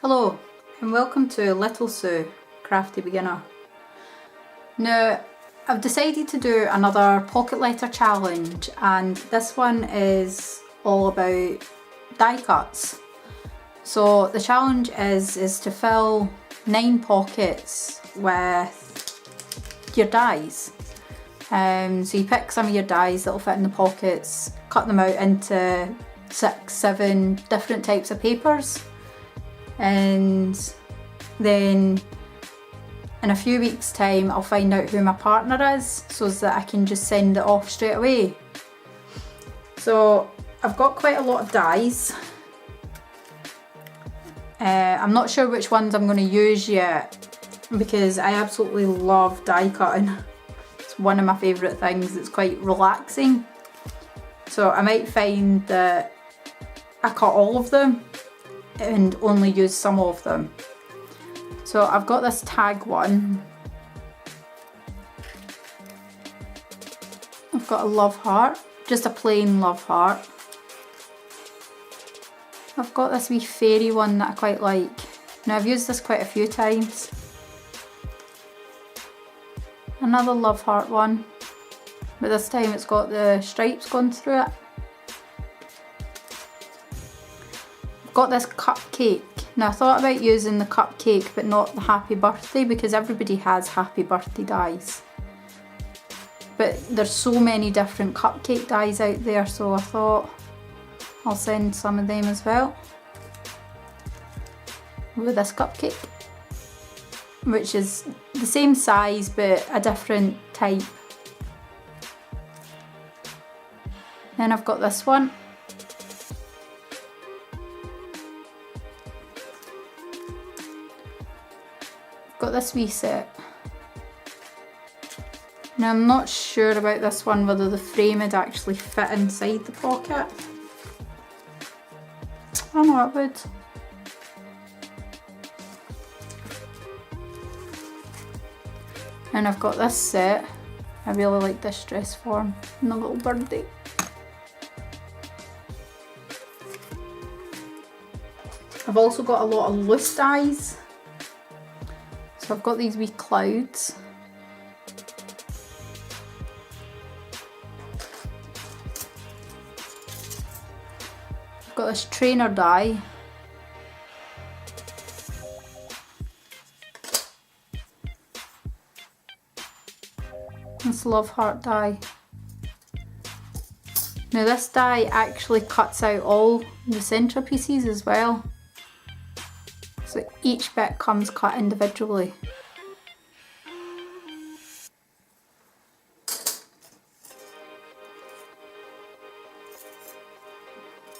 Hello and welcome to Little Sue, Crafty Beginner. Now I've decided to do another pocket letter challenge, and this one is all about die cuts. So the challenge is to fill 9 pockets with your dies. So you pick some of your dies that will fit in the pockets, cut them out into 6-7 different types of papers, and then in a few weeks time I'll find out who my partner is so that I can just send it off straight away. So I've got quite a lot of dies. I'm not sure which ones I'm going to use yet because I absolutely love die cutting. It's one of my favourite things. It's quite relaxing. So I might find that I cut all of them and only use some of them. So I've got this tag one. I've got a love heart, just a plain love heart. I've got this wee fairy one that I quite like. Now I've used this quite a few times. Another love heart one, but this time it's got the stripes going through it. Got this cupcake. Now I thought about using the cupcake but not the happy birthday because everybody has happy birthday dies. But there's so many different cupcake dies out there, so I thought I'll send some of them as well. With this cupcake, which is the same size but a different type. Then I've got this one. Got this wee set. Now I'm not sure about this one, whether the frame would actually fit inside the pocket. I know it would. And I've got this set. I really like this dress form and the little birdie. I've also got a lot of loose dies. So I've got these wee clouds. I've got this trainer die. This love heart die. Now this die actually cuts out all the centerpieces as well. So each bit comes cut individually.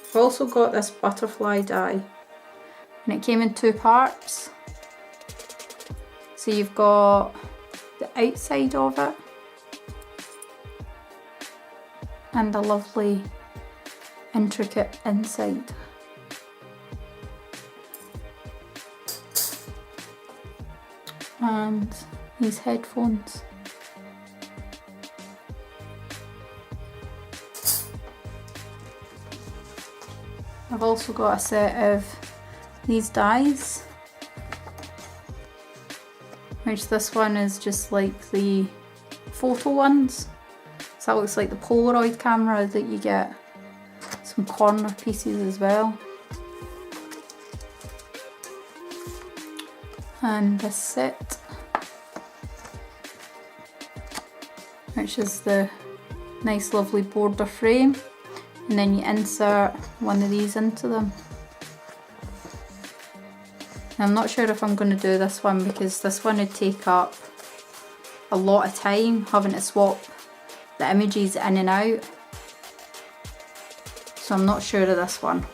I've also got this butterfly die, and it came in 2 parts. So you've got the outside of it and the lovely intricate inside. And these headphones. I've also got a set of these dies, which this one is just like the photo ones. So that looks like the Polaroid camera that you get. Some corner pieces as well. And this set, which is the nice lovely border frame, and then you insert one of these into them. Now, I'm not sure if I'm going to do this one because this one would take up a lot of time having to swap the images in and out, so I'm not sure of this one.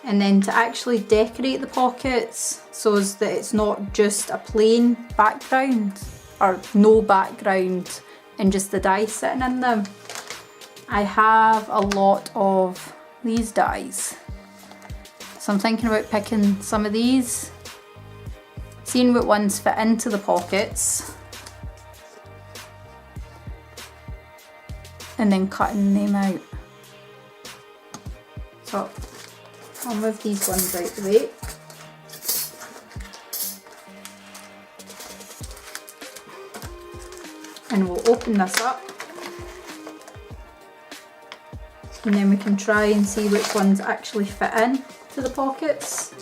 And then to actually decorate the pockets so that it's not just a plain background or no background and just the dies sitting in them, I have a lot of these dies. So I'm thinking about picking some of these, seeing what ones fit into the pockets, and then cutting them out. So I'll move these ones out the way. And we'll open this up. And then we can try and see which ones actually fit in to the pockets.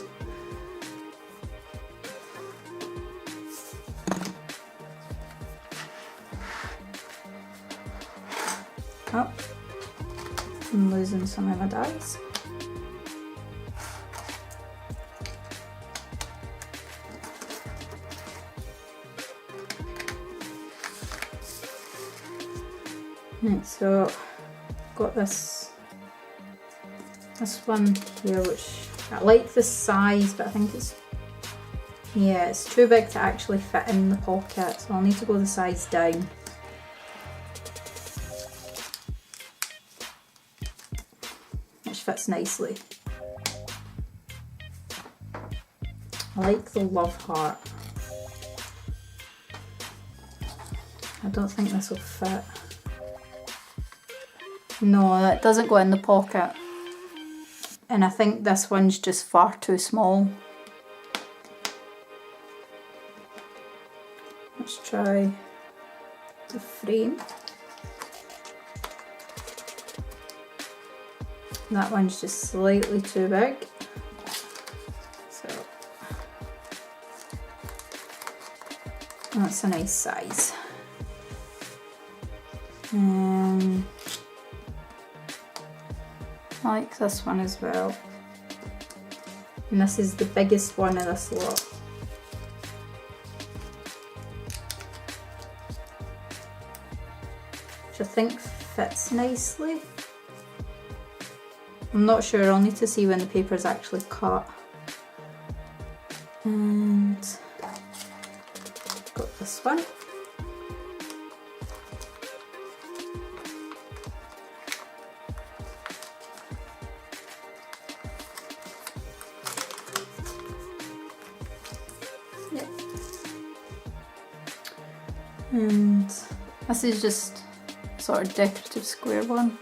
Oh, I'm losing some of my dies. Right, so got this one here, which I like the size, but I think it's too big to actually fit in the pocket, so I'll need to go the size down. Which fits nicely. I like the love heart. I don't think this will fit. No, that doesn't go in the pocket. And I think this one's just far too small. Let's try the frame. That one's just slightly too big. So that's a nice size. I like this one as well. And this is the biggest one of this lot. Which I think fits nicely. I'm not sure, I'll need to see when the paper's actually cut. And got this one. Yep. And this is just sort of decorative square one,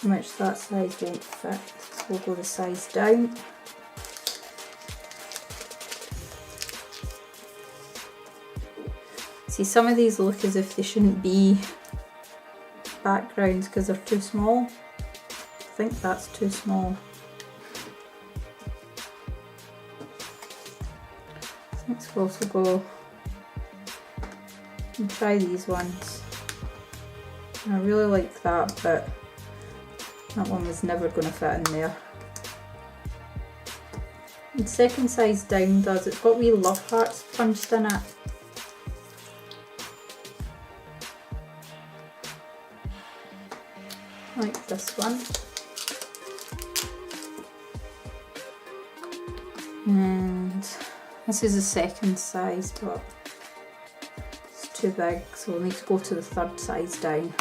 which that size won't fit, so we'll go the size down. See, some of these look as if they shouldn't be backgrounds because they're too small. I think that's too small. Let's also go and try these ones. I really like that, but that one was never going to fit in there. And second size down does, it's got wee love hearts punched in it. Like this one. And this is the second size, but it's too big, so we'll need to go to the third size down.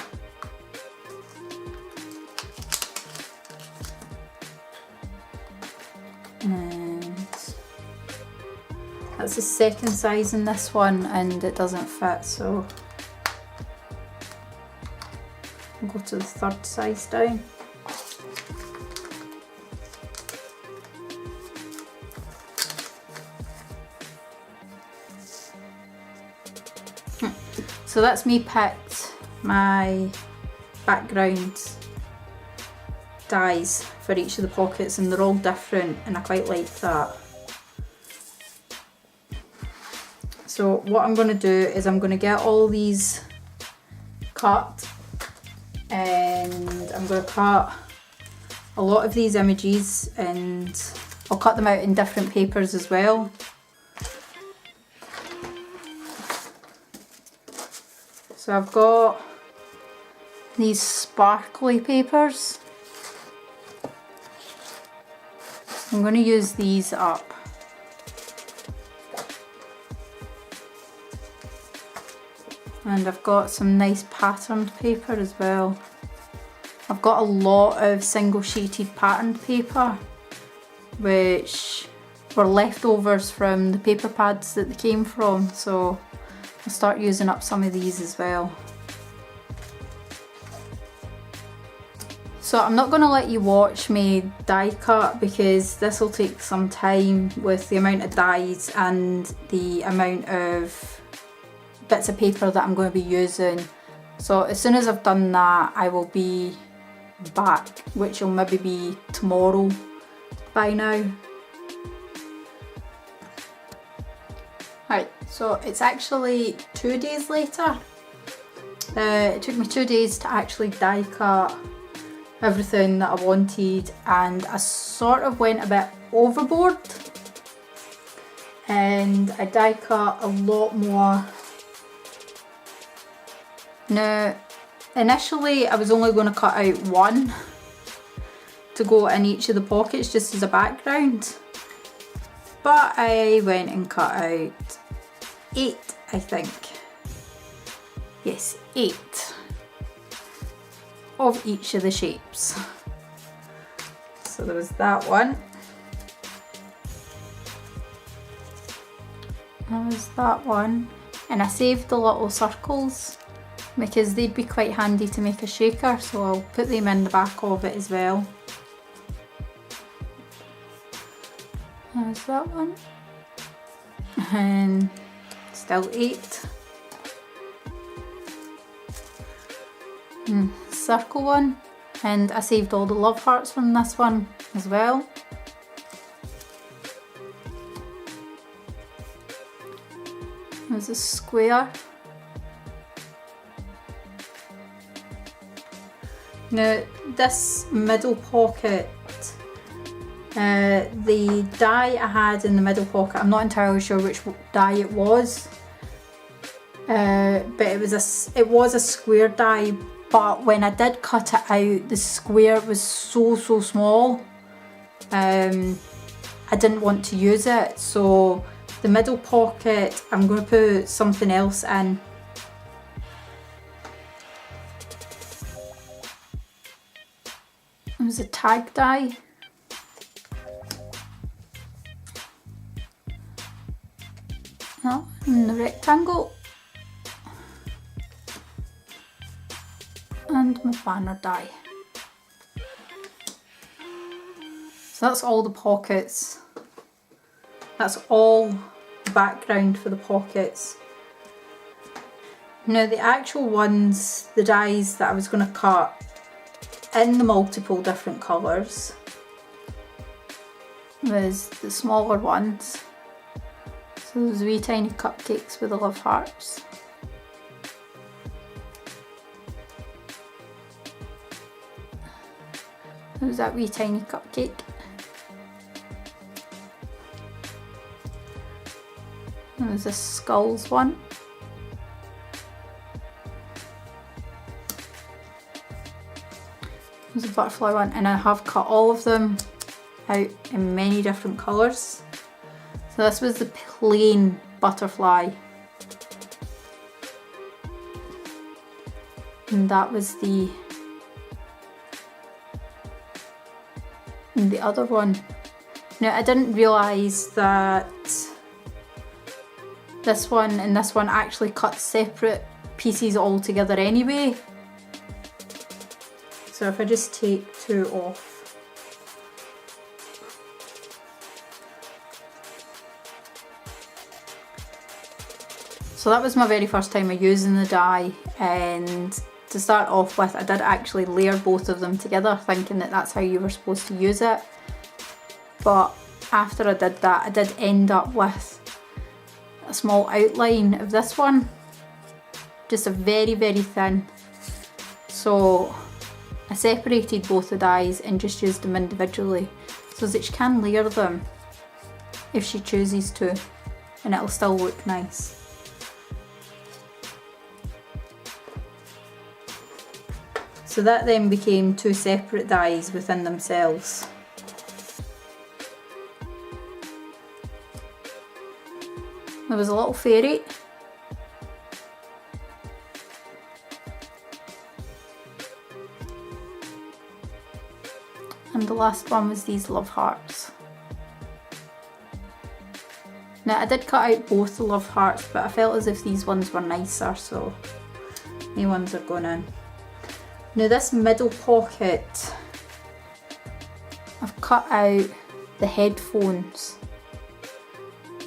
And that's the second size in this one, and it doesn't fit, so we'll go to the third size down. So that's me picked my background dies for each of the pockets, and they're all different, and I quite like that. So what I'm going to do is I'm going to get all these cut, and I'm going to cut a lot of these images, and I'll cut them out in different papers as well. So I've got these sparkly papers. I'm going to use these up. And I've got some nice patterned paper as well. I've got a lot of single sheeted patterned paper, which were leftovers from the paper pads that they came from, so I'll start using up some of these as well. So I'm not going to let you watch me die cut because this will take some time with the amount of dies and the amount of bits of paper that I'm going to be using. So as soon as I've done that, I will be back, which will maybe be tomorrow by now. Right, so it's actually 2 days later. It took me 2 days to actually die cut everything that I wanted, and I sort of went a bit overboard and I die cut a lot more. Now initially I was only going to cut out 1 to go in each of the pockets just as a background, but I went and cut out 8, I think. Yes, 8 of each of the shapes. So there was that one. There was that one. And I saved the little circles because they'd be quite handy to make a shaker, so I'll put them in the back of it as well. There's that one. And still 8. Circle one, and I saved all the love hearts from this one as well. There's a square. Now this middle pocket, the die I had in the middle pocket, I'm not entirely sure which die it was, but it was a square die. But when I did cut it out, the square was so small. I didn't want to use it, so the middle pocket I'm going to put something else in. It was a tag die. Oh, and the rectangle. And my banner die. So that's all the pockets. That's all the background for the pockets. Now the actual ones, the dies that I was going to cut in the multiple different colours was the smaller ones. So those wee tiny cupcakes with the love hearts. There's that wee tiny cupcake. And there's this skulls one. There's a butterfly one, and I have cut all of them out in many different colours. So this was the plain butterfly. And that was the other one. Now I didn't realise that this one and this one actually cut separate pieces altogether anyway. So if I just take 2 off. So that was my very first time of using the die, and to start off with I did actually layer both of them together thinking that that's how you were supposed to use it. But after I did that, I did end up with a small outline of this one. Just a very thin. So I separated both the dies and just used them individually so that she can layer them if she chooses to, and it'll still look nice. So that then became 2 separate dies within themselves. There was a little fairy. And the last one was these love hearts. Now I did cut out both the love hearts, but I felt as if these ones were nicer, so these ones are going in. Now this middle pocket, I've cut out the headphones.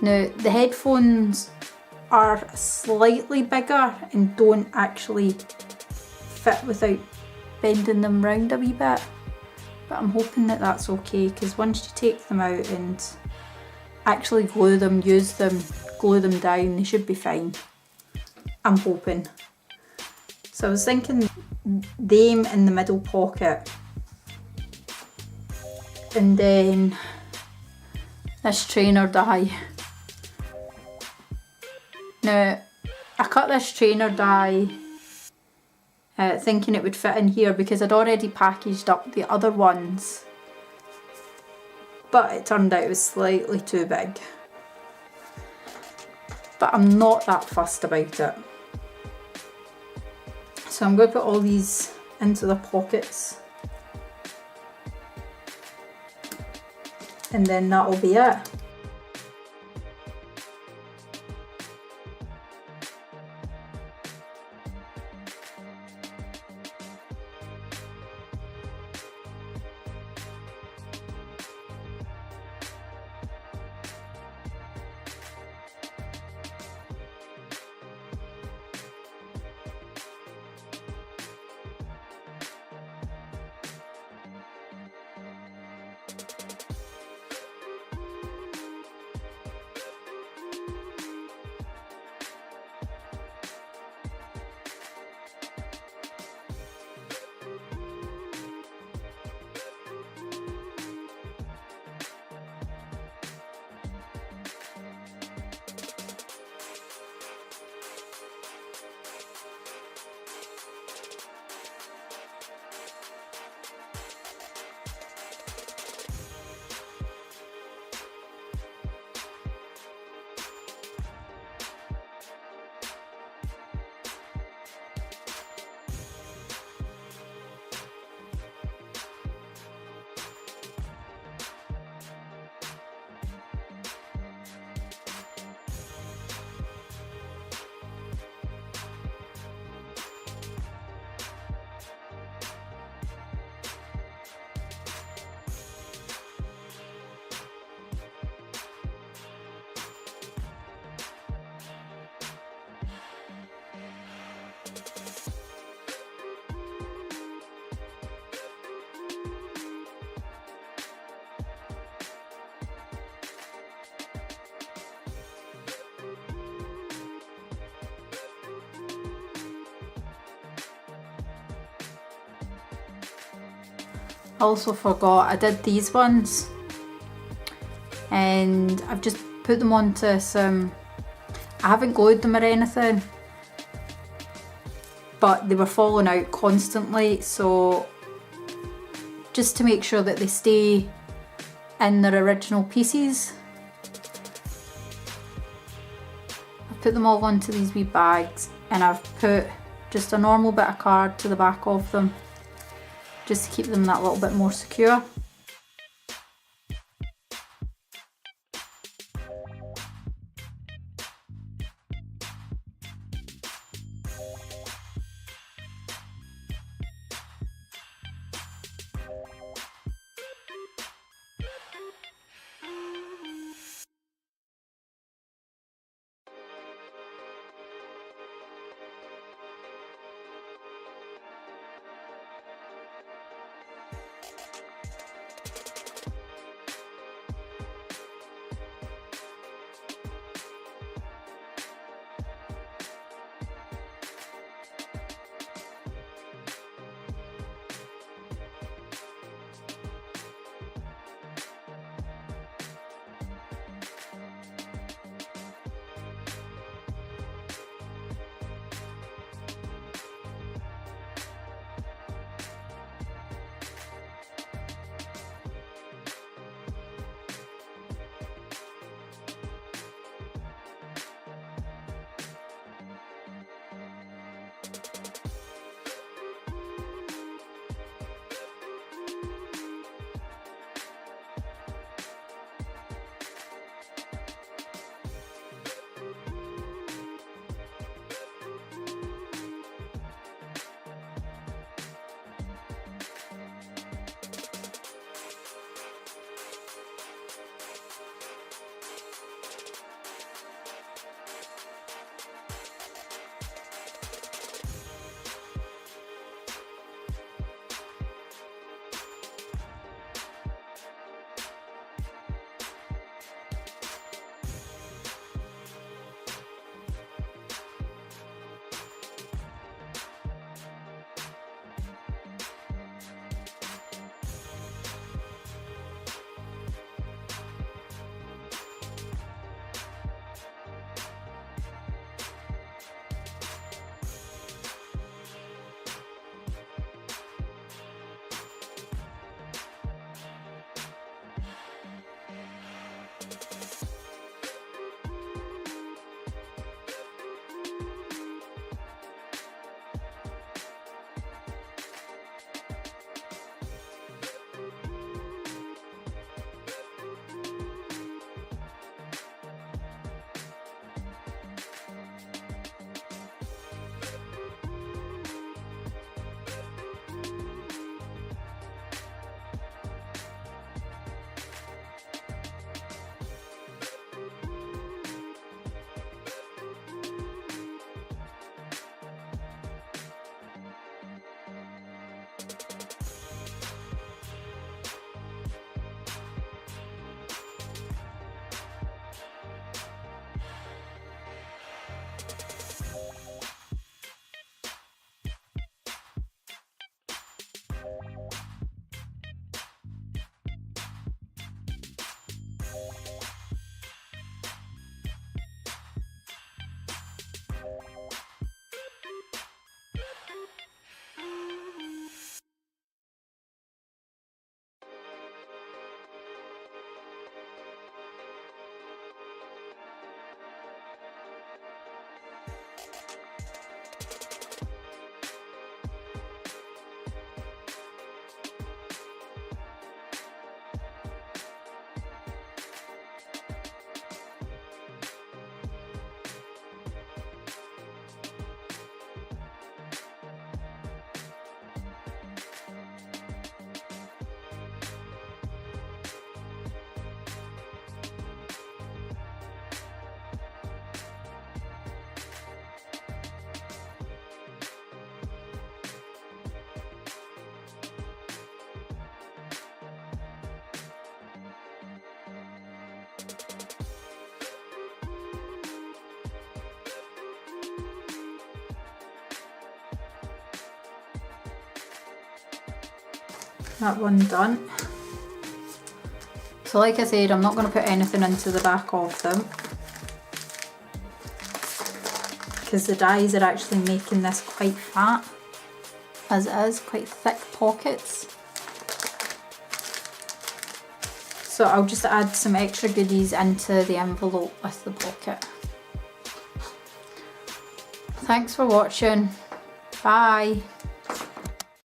Now the headphones are slightly bigger and don't actually fit without bending them round a wee bit, but I'm hoping that that's okay, because once you take them out and actually glue them, use them, glue them down, they should be fine. I'm hoping. So I was thinking them in the middle pocket, and then this trainer die. Now I cut this trainer die thinking it would fit in here because I'd already packaged up the other ones, but it turned out it was slightly too big. But I'm not that fussed about it. So I'm going to put all these into the pockets, and then that'll be it. Also forgot I did these ones, and I've just put them onto some, I haven't glued them or anything, but they were falling out constantly, so just to make sure that they stay in their original pieces, I've put them all onto these wee bags, and I've put just a normal bit of card to the back of them, just to keep them that little bit more secure. that one done. So like I said, I'm not going to put anything into the back of them because the dies are actually making this quite fat, as it is, quite thick pockets. So I'll just add some extra goodies into the envelope with the pocket. Thanks for watching. Bye.